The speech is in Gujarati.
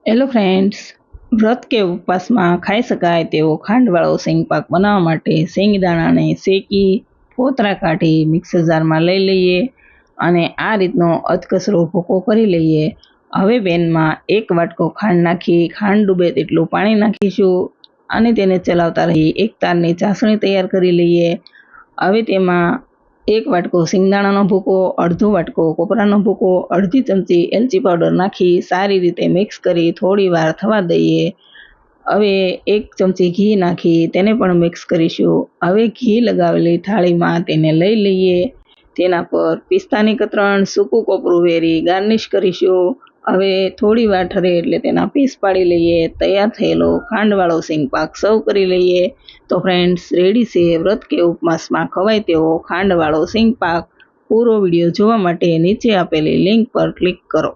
હેલો ફ્રેન્ડ્સ, વ્રત કે ઉપવાસમાં ખાઈ શકાય તેવો ખાંડવાળો સિંગપાક બનાવવા માટે સિંગદાણાને શેકી ફોતરા કાઢી મિક્સર જારમાં લઈ લઈએ અને આ રીતનો અધકચરો ભૂકો કરી લઈએ। હવે પેનમાં 1 વાટકો ખાંડ નાખી ખાંડ ડૂબે તેટલું પાણી નાખીશું અને તેને ચલાવતા રહી એક તારની ચાસણી તૈયાર કરી લઈએ। હવે તેમાં 1 વાટકો સિંગદાણાનો ભૂકો, અડધો વાટકો કોપરાનો ભૂકો, અડધી ચમચી એલચી પાવડર નાખી સારી રીતે મિક્સ કરી થોડી વાર થવા દઈએ। હવે 1 ચમચી ઘી નાખી તેને પણ મિક્સ કરીશું। હવે ઘી લગાવેલી થાળીમાં તેને લઈ લઈએ। તેના પર પિસ્તાની કતરણ, સૂકું કોપરું વેરી ગાર્નિશ કરીશું। હવે થોડી વાર ઠરે એટલે તેના પીસ પાડી લઈએ। તૈયાર થયેલો ખાંડવાળો સિંગપાક સર્વ કરી લઈએ। તો ફ્રેન્ડ્સ, રેડી છે વ્રત કે ઉપવાસમાં ખવાય તેવો ખાંડવાળો સિંગપાક। પૂરો વિડીયો જોવા માટે નીચે આપેલી લિંક પર ક્લિક કરો।